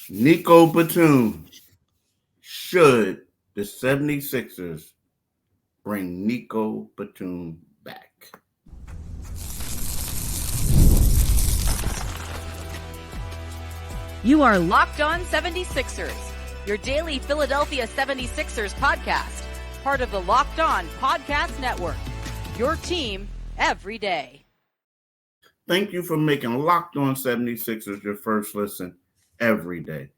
Nico Batum. Should the 76ers bring Nico Batum back? You are Locked On 76ers, your daily Philadelphia 76ers podcast, part of the Locked On Podcast Network, your team every day. Thank you for making Locked On 76ers your first listen every day.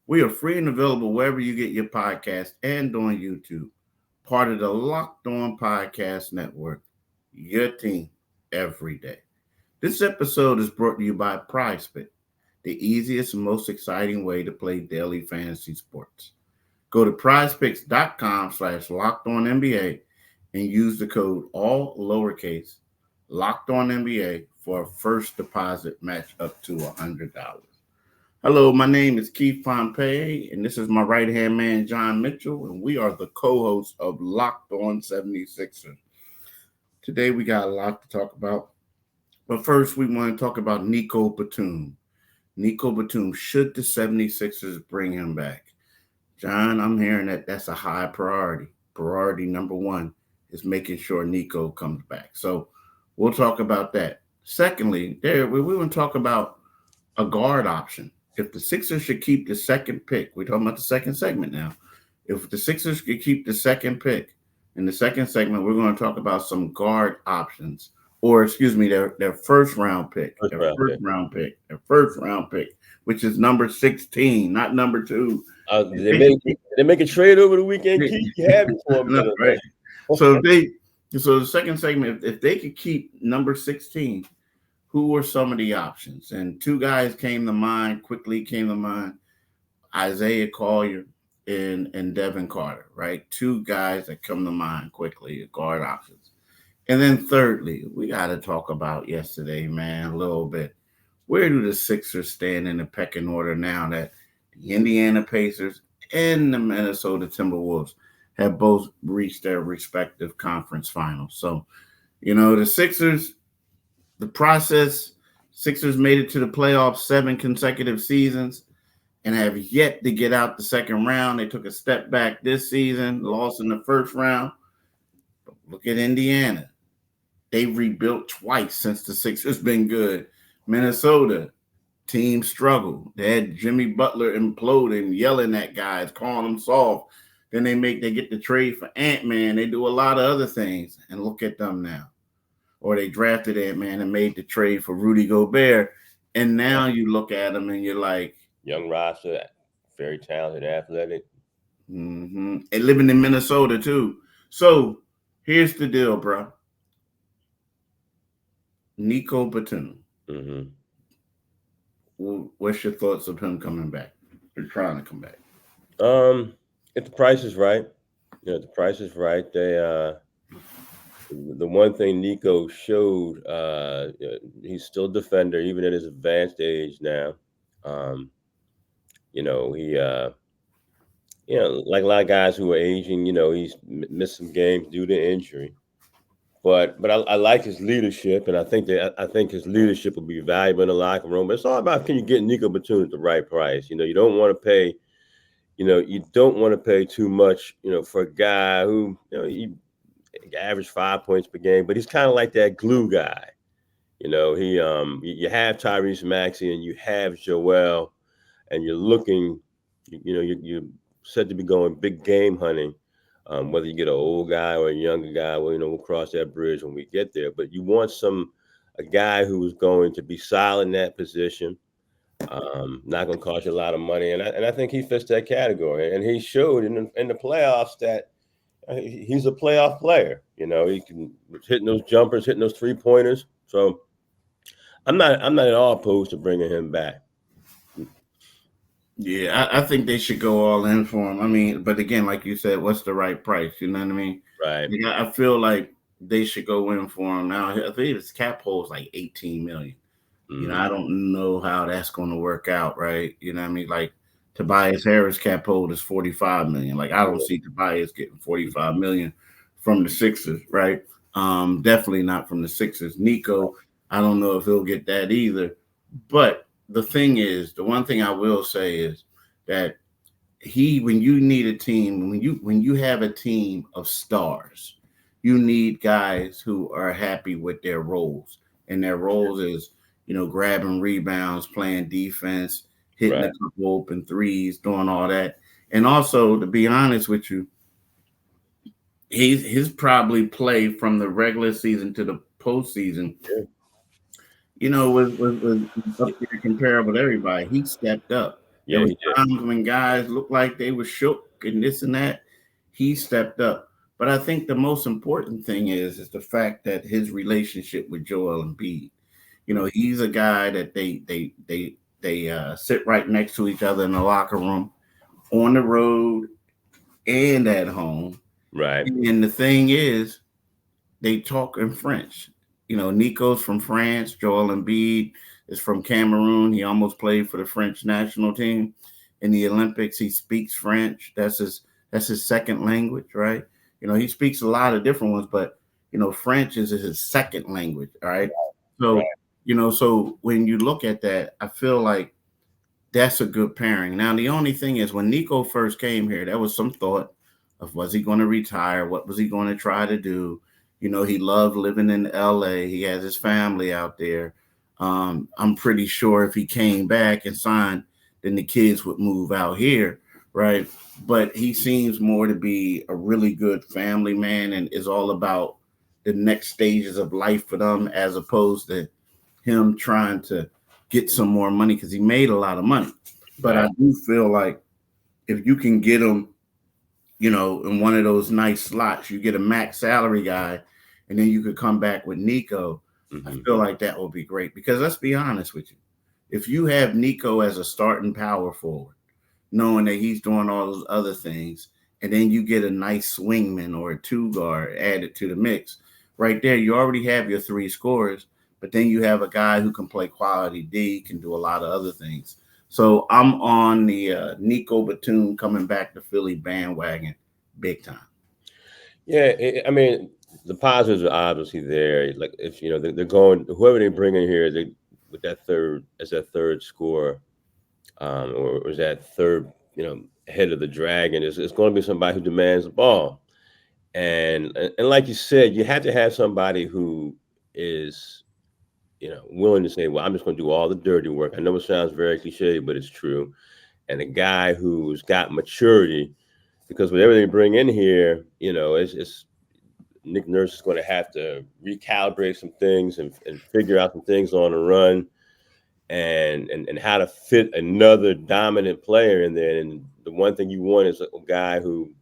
We are free and available wherever you get your podcast and on YouTube. Part of the Locked On Podcast Network, your team every day. This episode is brought to you by PrizePicks, the easiest and most exciting way to play daily fantasy sports. Go to prizepicks.com/LockedOnNBA and use the code all lowercase LockedOnNBA for a first deposit match up to $100. Hello, my name is Keith Pompey, and this is my right-hand man, John Mitchell, and we are the co-hosts of Locked On 76ers. Today, we got a lot to talk about, but first, we want to talk about Nico Batum. Nico Batum, should the 76ers bring him back? John, I'm hearing that that's a high priority. Priority number one is making sure Nico comes back. So we'll talk about that. Secondly, we want to talk about a guard option. If the Sixers should keep the second pick, we're talking about the second segment now. If the Sixers could keep the second pick, in the second segment, we're going to talk about some guard options. Or, excuse me, their first round pick, first round pick, which is number 16, not number 2. They make a trade over the weekend. Keith, you have it for them. Right. So the second segment, if they could keep number 16, who were some of the options? And two guys quickly came to mind, Isaiah Collier and Devin Carter, right? Two guys that come to mind quickly, guard options. And then thirdly, we got to talk about yesterday, man, a little bit. Where do the Sixers stand in the pecking order now that the Indiana Pacers and the Minnesota Timberwolves have both reached their respective conference finals? So, the Sixers, the process, Sixers made it to the playoffs 7 consecutive seasons and have yet to get out the second round. They took a step back this season, lost in the first round. But look at Indiana. They've rebuilt twice since the Sixers been good. Minnesota, team struggle. They had Jimmy Butler imploding, yelling at guys, calling them soft. Then they get the trade for Ant-Man. They do a lot of other things. And look at them now. Or they drafted Ant-Man and made the trade for Rudy Gobert. And now you look at them and you're like, young roster, very talented, athletic. And living in Minnesota too. So here's the deal, bro. Nico Batum. What's your thoughts of him coming back? Or trying to come back? If the price is right, the price is right. They the one thing Nico showed, he's still a defender even at his advanced age now. He like a lot of guys who are aging, he's missed some games due to injury. But I like his leadership, and I think his leadership will be valuable in the locker room. But it's all about, can you get Nico Batum at the right price? You don't want to pay, too much, for a guy who he averaged 5 points per game, but he's kind of like that glue guy. You have Tyrese Maxey and you have Joel, and you're looking, you're said to be going big game hunting. Whether you get an old guy or a younger guy, we'll cross that bridge when we get there. But you want a guy who is going to be solid in that position, not going to cost you a lot of money. And I think he fits that category. And he showed in the playoffs that he's a playoff player. He can hitting those jumpers, hitting those 3-pointers. So I'm not at all opposed to bringing him back. Yeah, I think they should go all in for him. I mean, but again, like you said, what's the right price? You know what I mean? Right. I feel like they should go in for him now. I think his cap hold is like $18 million. I don't know how that's going to work out, right? You know what I mean? Like Tobias Harris cap hold is $45 million. Like I don't see Tobias getting $45 million from the Sixers, right? Definitely not from the Sixers. Nico, I don't know if he'll get that either. But the thing is, the one thing I will say is that when you need a team, when you have a team of stars, you need guys who are happy with their roles. And their roles is, grabbing rebounds, playing defense, hitting a Right. couple open threes, doing all that. And also, to be honest with you, his probably play from the regular season to the postseason, Yeah. was up there comparable to everybody. He stepped up. There Yeah, was he did. times when guys looked like they were shook and this and that. He stepped up. But I think the most important thing is the fact that his relationship with Joel Embiid. He's a guy that they sit right next to each other in the locker room, on the road, and at home. Right. And the thing is, they talk in French. Nico's from France. Joel Embiid is from Cameroon. He almost played for the French national team in the Olympics. He speaks French. That's his second language, right? He speaks a lot of different ones, but French is his second language, all right? So, Right. so when you look at that, I feel like that's a good pairing. Now, the only thing is, when Nico first came here, there was some thought of, was he going to retire? What was he going to try to do? He loved living in LA. He has his family out there. I'm pretty sure if he came back and signed, then the kids would move out here, right? But he seems more to be a really good family man and is all about the next stages of life for them, as opposed to him trying to get some more money, because he made a lot of money. But Right. I do feel like if you can get him, in one of those nice slots, you get a max salary guy, and then you could come back with Nico. I Mm-hmm. feel like that would be great, because let's be honest with you. If you have Nico as a starting power forward, knowing that he's doing all those other things, and then you get a nice swingman or a two guard added to the mix, right there, you already have your three scorers, but then you have a guy who can play quality D, can do a lot of other things. So I'm on the Nico Batum coming back to Philly bandwagon big time. Yeah, I mean, the positives are obviously there. Like, if they're going, whoever they bring in here, with that third scorer, or is that third, head of the dragon, it's going to be somebody who demands the ball, and like you said, you have to have somebody who is, willing to say, well, I'm just going to do all the dirty work. I know it sounds very cliche, but it's true. And a guy who's got maturity, because whatever they bring in here, it's Nick Nurse is going to have to recalibrate some things and figure out some things on the run, and how to fit another dominant player in there. And the one thing you want is a guy who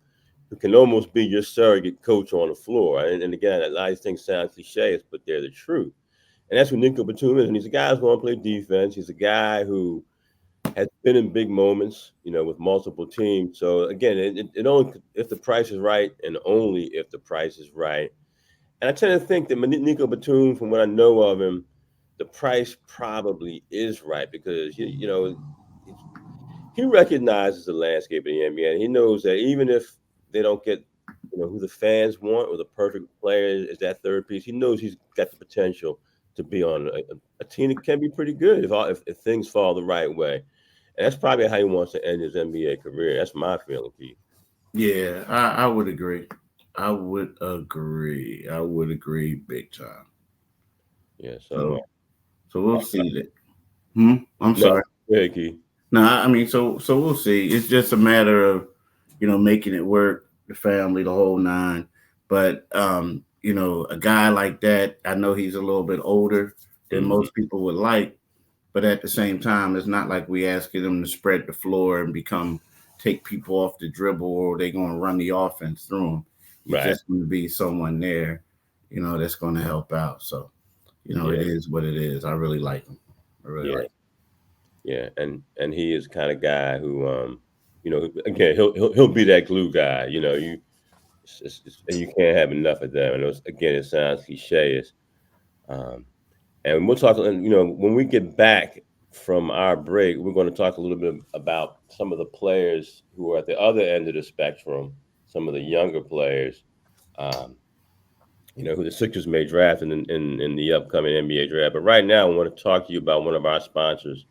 can almost be your surrogate coach on the floor. And again, a lot of these things sound cliches, but they're the truth. And that's what Nico Batum is. And he's a guy who's going to play defense. He's a guy who has been in big moments, with multiple teams. So again, it only if the price is right, and only if the price is right. And I tend to think that Nico Batum, from what I know of him, the price probably is right, because he recognizes the landscape of the NBA, and he knows that even if they don't get who the fans want, or the perfect player is that third piece, he knows he's got the potential to be on a team that can be pretty good if things fall the right way. And that's probably how he wants to end his NBA career. That's my feeling, Pete. Yeah, I would agree. I would agree big time. Yeah. So, So, so we'll see that. I'm no, sorry. yeah, Key. No, I mean, so we'll see. It's just a matter of, making it work, the family, the whole nine. But a guy like that, I know he's a little bit older than Mhm. most people would like, but at the same time, it's not like we asking them to spread the floor and take people off the dribble, or they're going to run the offense through them. It's Right. just going to be someone there, that's going to help out. So, Yeah. it is what it is. I really like him. I really Yeah. like him. Yeah. And he is the kind of guy who, again, he'll be that glue guy. And you can't have enough of them. And again, it sounds cliche. Um, and we'll talk. When we get back from our break, we're going to talk a little bit about some of the players who are at the other end of the spectrum, some of the younger players, um, who the Sixers may draft in the upcoming NBA draft. But right now, I want to talk to you about one of our sponsors,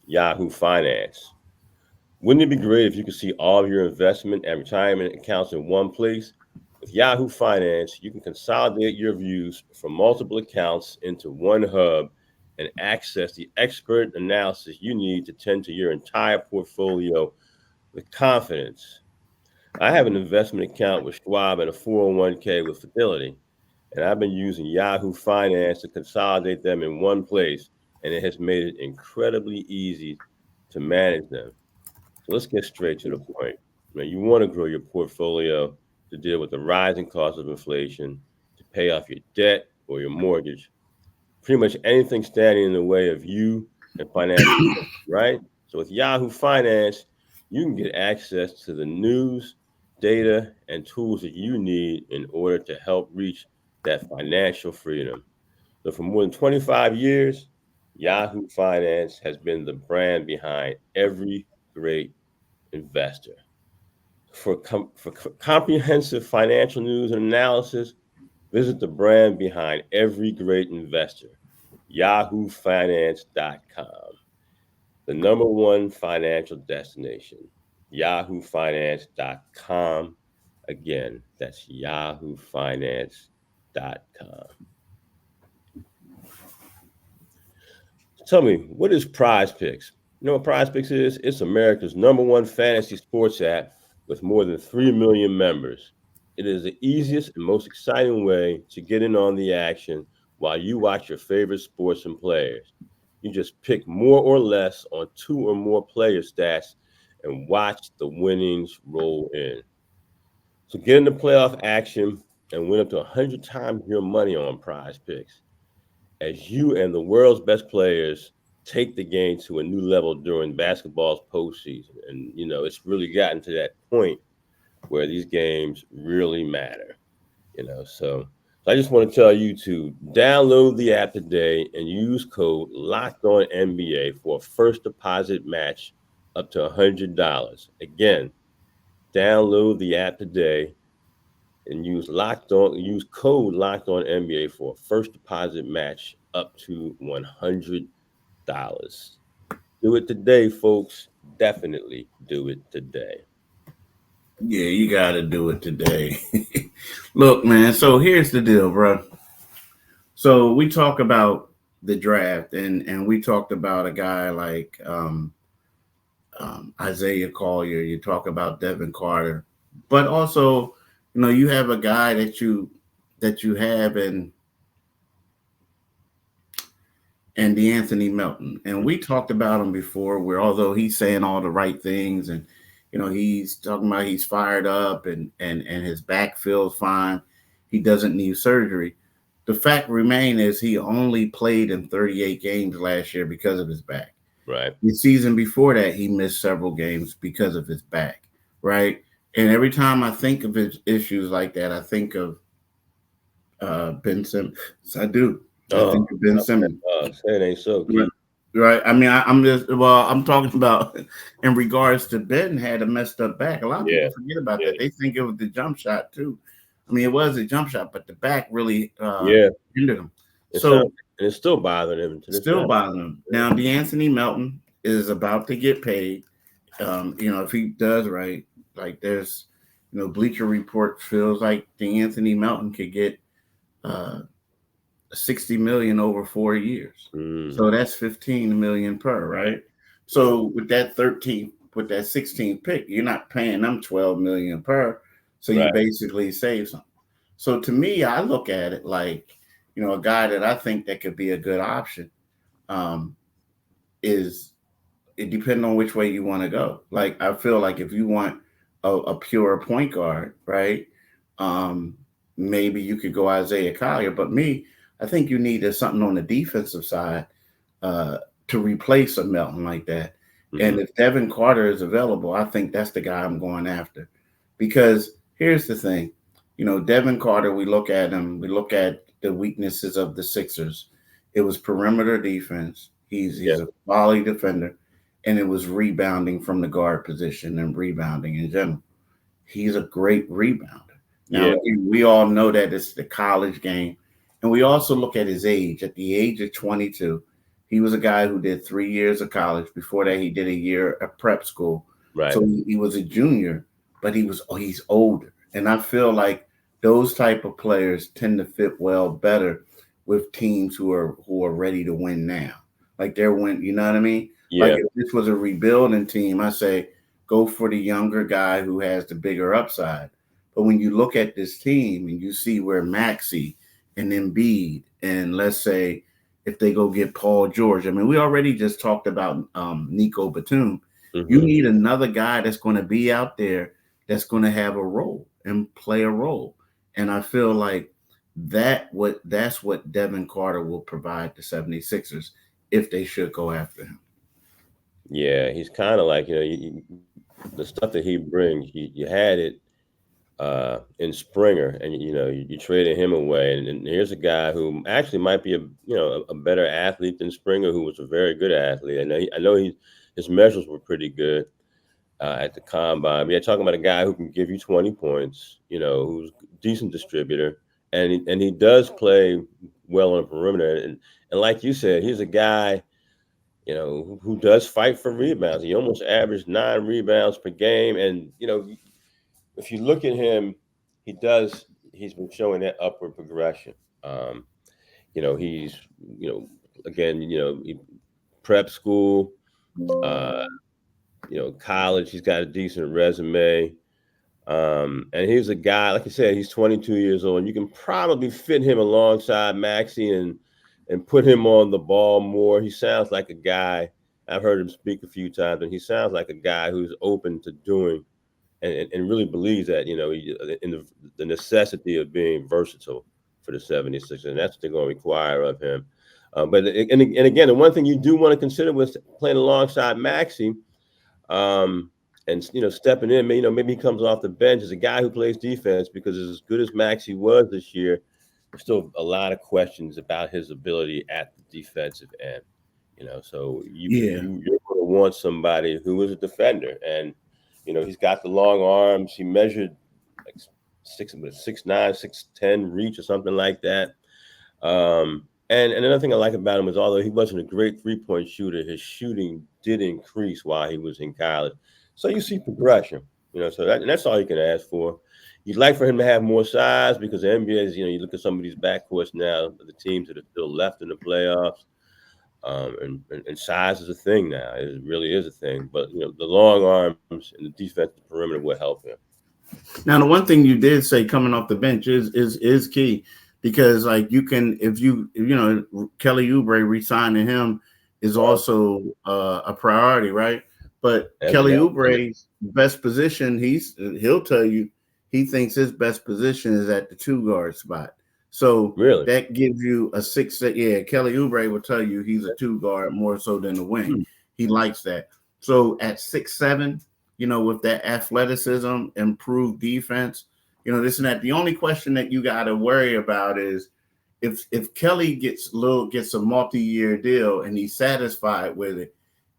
Yahoo Finance. Wouldn't it be great if you could see all of your investment and retirement accounts in one place? With Yahoo Finance, you can consolidate your views from multiple accounts into one hub and access the expert analysis you need to tend to your entire portfolio with confidence. I have an investment account with Schwab and a 401k with Fidelity, and I've been using Yahoo Finance to consolidate them in one place, and it has made it incredibly easy to manage them. So let's get straight to the point. Now, you want to grow your portfolio to deal with the rising cost of inflation, to pay off your debt or your mortgage, pretty much anything standing in the way of you and financial, right? So with Yahoo Finance, you can get access to the news, data, and tools that you need in order to help reach that financial freedom. So for more than 25 years, Yahoo Finance has been the brand behind every great investor. For comprehensive financial news and analysis, visit the brand behind every great investor, yahoofinance.com, the number one financial destination, yahoofinance.com. Again, that's yahoofinance.com. Tell me, what is PrizePicks? You know what PrizePicks is? It's America's number one fantasy sports app with more than 3 million members. It is the easiest and most exciting way to get in on the action while you watch your favorite sports and players. You just pick more or less on 2 or more player stats and watch the winnings roll in. So get into playoff action and win up to 100 times your money on PrizePicks as you and the world's best players take the game to a new level during basketball's postseason. And, it's really gotten to that point where these games really matter, So I just want to tell you to download the app today and use code LOCKEDONNBA for a first deposit match up to $100. Again, download the app today and use code Locked On NBA for a first deposit match up to $100. Do it today, folks. Definitely do it today. Yeah, you got to do it today. Look, man. So here's the deal, bro. So we talk about the draft, and we talked about a guy like Isaiah Collier. You talk about Devin Carter, but also, you have a guy that you have in DeAnthony Melton, and we talked about him before. Where although he's saying all the right things, and he's talking about he's fired up and his back feels fine, he doesn't need surgery. The fact remains is he only played in 38 games last year because of his back. Right. The season before that, he missed several games because of his back. Right. And every time I think of his issues like that, I think of Ben Simmons. I do. I think of Ben Simmons. Say it ain't so, Keith. Right. I mean, I'm talking about in regards to Ben had a messed up back. A lot of people forget about that. They think it was the jump shot too. I mean, it was a jump shot, but the back really hindered him. It's still bothering him. Bothering him. Now, DeAnthony Melton is about to get paid. If he does right, like there's, Bleacher Report feels like DeAnthony Melton could get $60 million over 4 years. So that's $15 million per, right? So with that 16th pick, you're not paying them $12 million per. So you basically save something. So to me, I look at it like, a guy that I think that could be a good option is it depends on which way you want to go. Like, I feel like if you want a pure point guard, right? Maybe you could go Isaiah Collier, but I think you need something on the defensive side to replace a Melton like that. Mm-hmm. And if Devin Carter is available, I think that's the guy I'm going after. Because here's the thing, Devin Carter, we look at him, we look at the weaknesses of the Sixers. It was perimeter defense. He's a volley defender, and it was rebounding from the guard position and rebounding in general. He's a great rebounder. Now, we all know that it's the college game. And we also look at his age. At the age of 22, he was a guy who did 3 years of college. Before that, he did a year at prep school. Right. So he was a junior, but he's older. And I feel like those type of players tend to fit well better with teams who are ready to win now. Like they're win, you know what I mean? Like Yeah. if this was a rebuilding team, I say go for the younger guy who has the bigger upside. But when you look at this team and you see where Maxey and Embiid and let's say if they go get Paul George, I mean, we already just talked about Nico Batum. You Mm-hmm. need another guy that's going to be out there that's going to have a role and play a role. And I feel like that's what Devin Carter will provide the 76ers if they should go after him. Yeah, he's kind of like, the stuff that he brings, you had it in Springer, and you traded him away, and here's a guy who actually might be a better athlete than Springer, who was a very good athlete. I know his measures were pretty good at the combine. Yeah, talking about a guy who can give you 20 points, who's a decent distributor, and he does play well on the perimeter, and like you said, he's a guy who does fight for rebounds. He almost averaged 9 rebounds per game, and if you look at him, he's been showing that upward progression. He's, again, he prep school, college, he's got a decent resume. And he's a guy, like I said, he's 22 years old, and you can probably fit him alongside Maxey and put him on the ball more. He sounds like a guy, I've heard him speak a few times, and he sounds like a guy who's open to doing and really believes that, in the necessity of being versatile for the 76ers, and that's what they're going to require of him. But again, the one thing you do want to consider was playing alongside Maxey, and stepping in. Maybe he comes off the bench as a guy who plays defense, because as good as Maxey was this year, there's still a lot of questions about his ability at the defensive end. So you're going to want somebody who is a defender, and he's got the long arms. He measured like 6'9", 6'10" reach or something like that. And another thing I like about him is, although he wasn't a great 3-point shooter, his shooting did increase while he was in college. So you see progression, so that's all you can ask for. You'd like for him to have more size, because the NBA is, you look at some of these backcourts now, the teams that are still left in the playoffs, and size is a thing now. It really is a thing. But, the long arms and the defensive perimeter will help him. Now, the one thing you did say coming off the bench is key, because like you can, if Kelly Oubre re-signing him is also a priority, right? But Kelly Oubre's best position, he'll tell you he thinks his best position is at the 2 guard spot. So really, that gives you a 6. Yeah, Kelly Oubre will tell you he's a 2 guard more so than the wing. He likes that. So at 6'7", with that athleticism, improved defense, this and that. The only question that you got to worry about is if Kelly gets a multi-year deal and he's satisfied with it,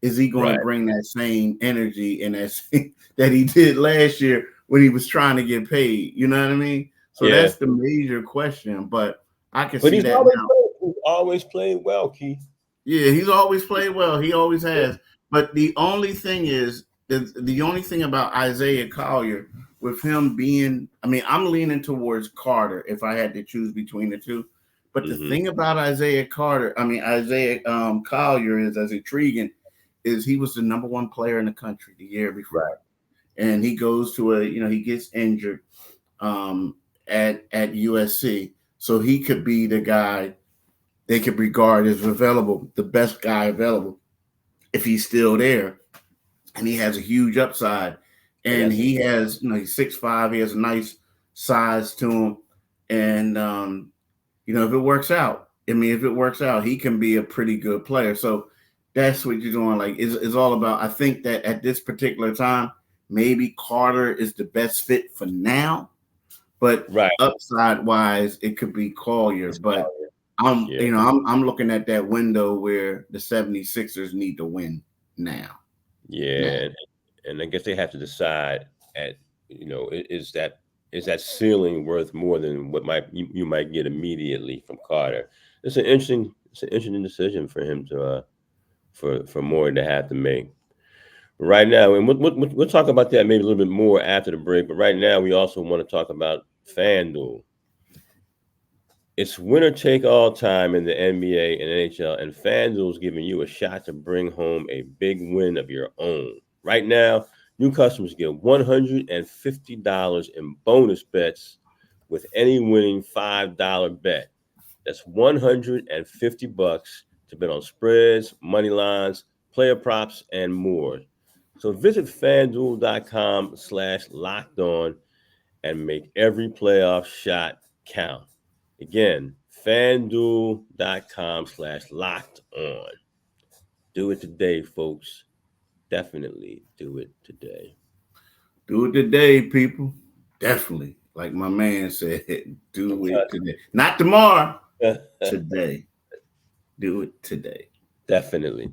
is he going to bring that same energy and that he did last year when he was trying to get paid? You know what I mean? So that's the major question. But I can see that now. He's always played well, Keith. Yeah, he's always played well. He always has. But the only thing is, the only thing about Isaiah Collier, with him being, I'm leaning towards Carter if I had to choose between the two. But the thing about Isaiah Collier is as intriguing is he was the number 1 player in the country the year before. Right. And he goes to he gets injured at USC. So he could be the guy they could regard as the best guy available if he's still there. And he has a huge upside. And he has, he's 6'5", he has a nice size to him. And if it works out, he can be a pretty good player. So that's what you're doing. Like, it's all about, I think that at this particular time, maybe Carter is the best fit for now, but upside wise, it could be Collier. But I'm looking at that window where the 76ers need to win now. Yeah. And I guess they have to decide is that ceiling worth more than what you might get immediately from Carter? It's an interesting decision for him to for Morey to have to make. Right now, and we'll talk about that maybe a little bit more after the break. But right now, we also want to talk about FanDuel. It's winner take all time in the NBA and NHL, and FanDuel is giving you a shot to bring home a big win of your own. Right now, new customers get $150 in bonus bets with any winning $5 bet. That's $150 to bet on spreads, money lines, player props, and more. So visit fanduel.com/lockedon and make every playoff shot count. Again, fanduel.com/locked on. Do it today, folks. Definitely do it today. Do it today, people. Definitely. Like my man said, do it today. Not tomorrow. Today. Do it today. Definitely.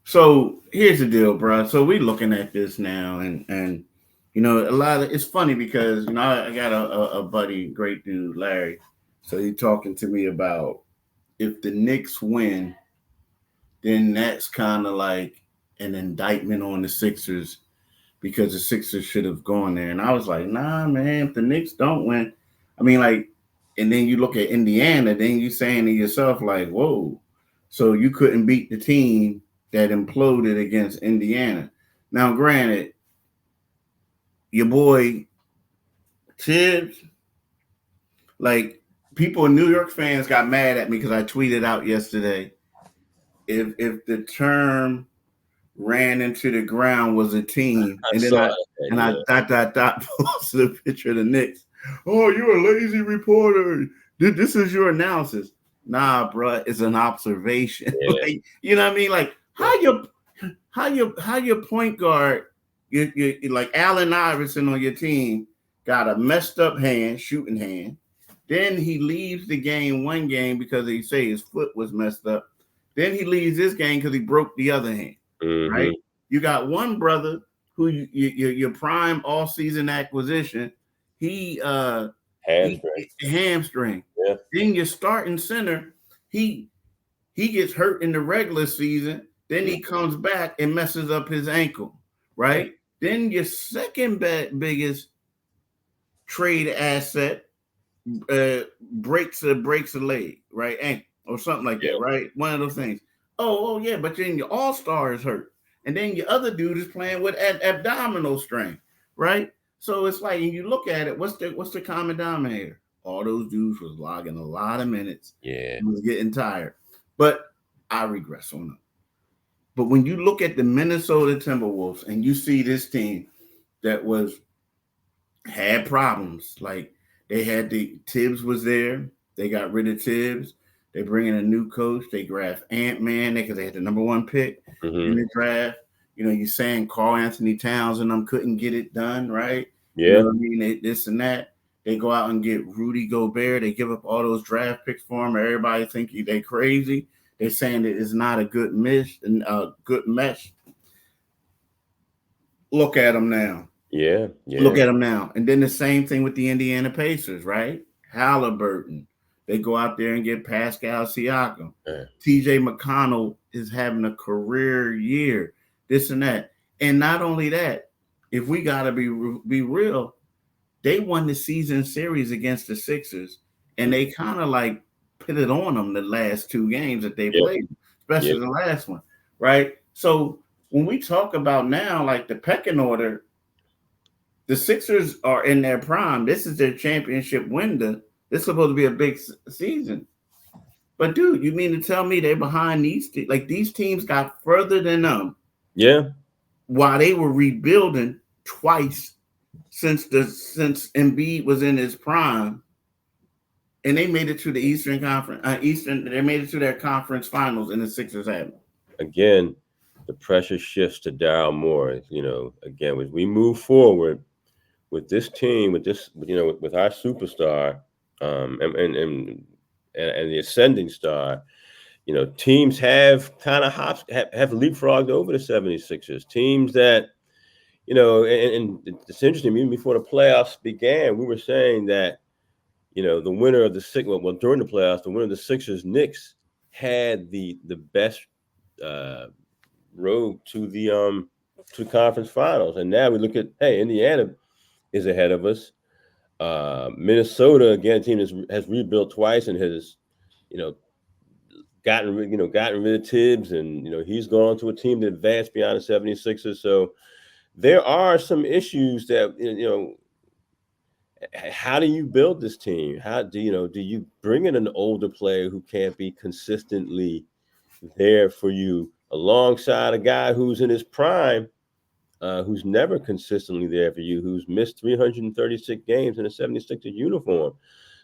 So here's the deal, bro. So we looking at this now, and you know, a lot of it's funny because you know I got a buddy, great dude, Larry. So he's talking to me about if the Knicks win, then that's kind of like an indictment on the Sixers because the Sixers should have gone there. And I was like, nah, man, if the Knicks don't win, I mean, like, and then you look at Indiana, then you saying to yourself, like, whoa, so you couldn't beat the team that imploded against Indiana. Now, granted, your boy Tibbs, like, people in New York fans got mad at me because I tweeted out yesterday if the term ran into the ground was a team, and then I posted a picture of the Knicks. Oh, you're a lazy reporter. This is your analysis. Nah, bro, it's an observation. Yeah. Like, you know what I mean? Like how your point guard, you like Allen Iverson on your team got a messed up shooting hand. Then he leaves the game one game because he say his foot was messed up. Then he leaves this game because he broke the other hand. Mm-hmm. Right? You got one brother who your prime all season acquisition. He hamstring. Yeah. Then your starting center, he gets hurt in the regular season. Then he comes back and messes up his ankle. Right? Then your second biggest trade asset breaks a leg, right? Ankle or something like that, right? One of those things. Oh yeah, but then your all-star is hurt. And then your other dude is playing with abdominal strain, right? So it's like, you look at it, what's the common denominator? All those dudes was logging a lot of minutes. Yeah. Was getting tired. But I regress on them. But when you look at the Minnesota Timberwolves and you see this team that had problems, like they had Tibbs was there. They got rid of Tibbs. They bring in a new coach. They draft Ant-Man because they had the number one pick in the draft. You know, you're saying Karl Anthony Towns and them couldn't get it done, right? Yeah. You know what I mean? This and that. They go out and get Rudy Gobert. They give up all those draft picks for him. Everybody think they crazy. They're saying that it's not a good mesh. Look at them now. Yeah. Look at them now. And then the same thing with the Indiana Pacers, right? Halliburton. They go out there and get Pascal Siakam. TJ McConnell is having a career year, this and that. And not only that, if we got to be real, they won the season series against the Sixers, and they kind of like put it on them the last two games that they played, especially the last one, right? So when we talk about now, like the pecking order, the Sixers are in their prime. This is their championship window. This is supposed to be a big season. But, dude, you mean to tell me they're behind these teams? Like, these teams got further than them. Yeah. While they were rebuilding twice since Embiid was in his prime. And they made it to the Eastern Conference. They made it to their conference finals, and the Sixers haven't. Again, the pressure shifts to Daryl Morey. You know, again, as we move forward with this team, with our superstar, and the ascending star, you know, teams have kind of have leapfrogged over the 76ers. Teams that, you know, and it's interesting, even before the playoffs began, we were saying that, you know, the winner of the Sixers, well, during the playoffs, the winner of the Sixers, Knicks, had the best road to the conference finals. And now we look at, hey, Indiana is ahead of us. Minnesota, again, team has rebuilt twice and has, gotten rid of Tibbs, and he's gone to a team that advanced beyond the 76ers. So there are some issues that how do you build this team? How do you bring in an older player who can't be consistently there for you alongside a guy who's in his prime, who's never consistently there for you, who's missed 336 games in a 76ers uniform?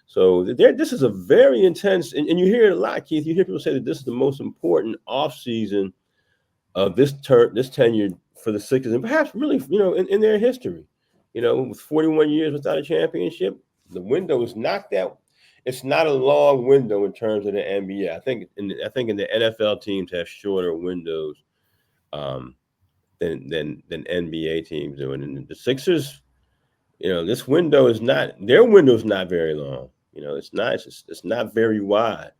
So this is a very intense, and you hear it a lot, Keith. You hear people say that this is the most important offseason of this tenure for the Sixers, and perhaps really, in their history. With 41 years without a championship, the window is not that. It's not a long window in terms of the NBA. I think in the NFL teams have shorter windows than NBA teams do, and the Sixers, this window is not. Their window is not very long. It's not. It's not very wide.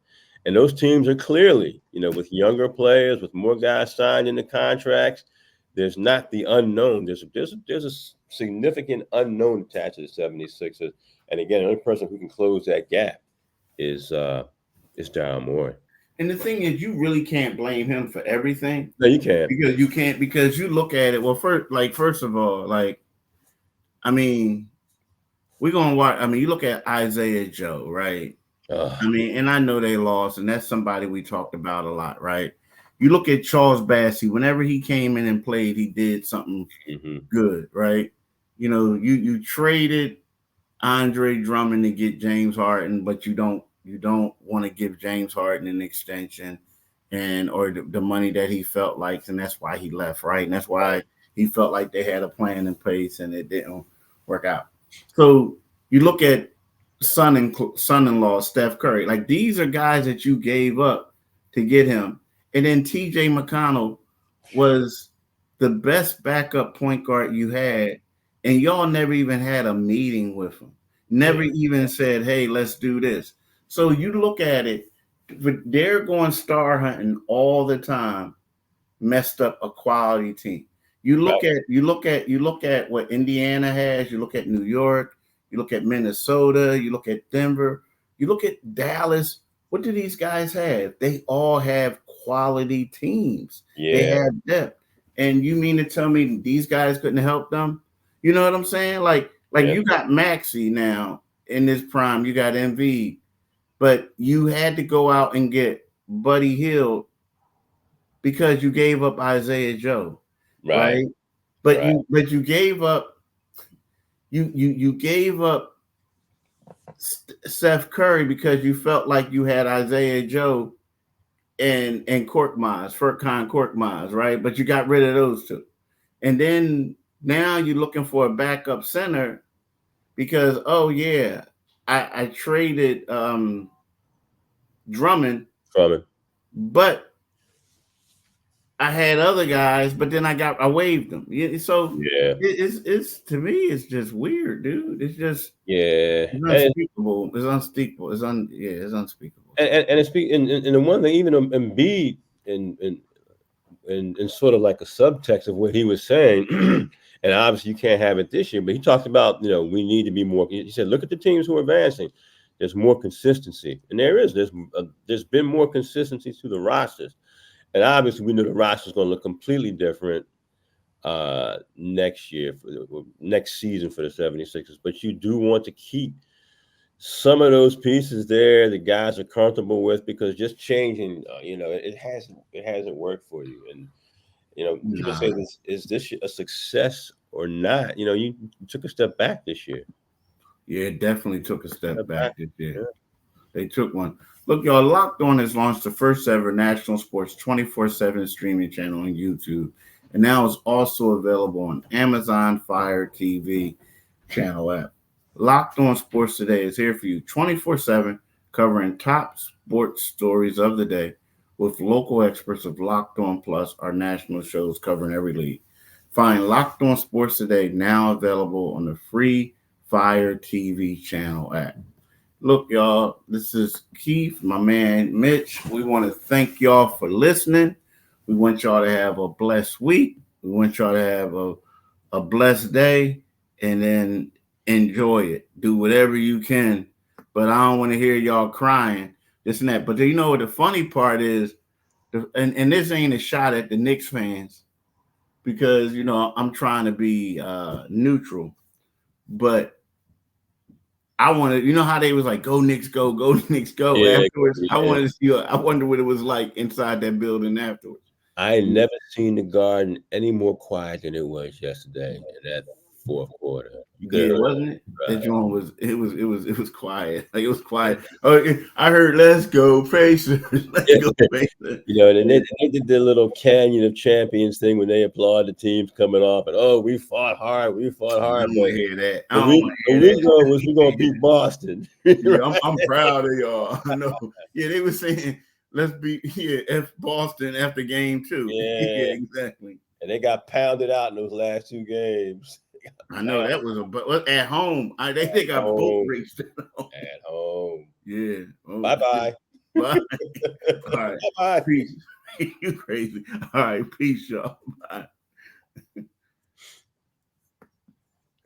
And those teams are clearly, with younger players, with more guys signed into contracts, there's not the unknown. There's a significant unknown attached to the 76ers. And again, the only person who can close that gap is Daryl Morey. And the thing is, you really can't blame him for everything. No, you can't. Because you look at it. Well, first of all, we're gonna watch. You look at Isaiah Joe, right? And I know they lost, and that's somebody we talked about a lot, right? You look at Charles Bassey. Whenever he came in and played, he did something good, right? You traded Andre Drummond to get James Harden, but you don't want to give James Harden an extension or the money that he felt like, and that's why he left, right? And that's why he felt like they had a plan in place and it didn't work out. So you look at son-in-law Steph Curry. Like, these are guys that you gave up to get him. And then TJ McConnell was the best backup point guard you had, and y'all never even had a meeting with him. Never even said, hey, let's do this. So you look at it, but they're going star hunting all the time, messed up a quality team. You look at what Indiana has, you look at New York, you look at Minnesota, you look at Denver, you look at Dallas. What do these guys have? They all have quality teams. Yeah. They have depth. And you mean to tell me these guys couldn't help them? You know what I'm saying? Like you got Maxey now in this prime, you got Embiid, but you had to go out and get Buddy Hield because you gave up Isaiah Joe. Right. But you gave up you gave up Steph Curry because you felt like you had Isaiah Joe and Furkan Korkmaz, right? But you got rid of those two. And then now you're looking for a backup center because, I traded Drummond, but I had other guys, but then I waived them. So it's to me, it's just weird, dude. It's just it's unspeakable. It's unspeakable. It's unspeakable. And the one thing, even Embiid and sort of like a subtext of what he was saying, and obviously you can't have it this year, but he talked about, we need to be more. He said, look at the teams who are advancing. There's more consistency, and there's been more consistency to the rosters. And obviously, we know the roster is going to look completely different next season for the 76ers. But you do want to keep some of those pieces there the guys are comfortable with, because just changing, it hasn't worked for you. And people say, is this a success or not? You took a step back this year. Yeah, it definitely took a step back this year. Yeah. They took one. Look, y'all, Locked On has launched the first ever national sports 24/7 streaming channel on YouTube. And now it's also available on Amazon Fire TV channel app. Locked On Sports Today is here for you 24/7, covering top sports stories of the day with local experts of Locked On Plus, our national shows covering every league. Find Locked On Sports Today now available on the free Fire TV channel app. Look, y'all, this is Keith, my man Mitch. We want to thank y'all for listening. We want y'all to have a blessed week. We want y'all to have a blessed day, and then enjoy it. Do whatever you can. But I don't want to hear y'all crying, this and that. But you know what the funny part is, and this ain't a shot at the Knicks fans, because you know I'm trying to be neutral, but I wanted, you know how they was like, go Knicks, go Knicks, go. Yeah, afterwards, yeah. I wanted to see. I wonder what it was like inside that building afterwards. I ain't never seen the Garden any more quiet than it was yesterday in that fourth quarter. Yeah, wasn't it? That joint was. It was quiet. Like it was quiet. Oh, I heard, "Let's go Pacers." Let's go Pacers. You know, and they did the little Canyon of Champions thing when they applaud the teams coming off, and we fought hard. I don't want to hear that. We're gonna beat Boston. Yeah, I'm proud of y'all. I know. Yeah, they were saying, let's beat F Boston after game 2. Yeah, exactly. And they got pounded out in those last 2 games. I know that was at home. They got boat raced at home. Yeah. Bye. Bye. All right. Bye. Peace. You crazy. All right. Peace, y'all. Bye.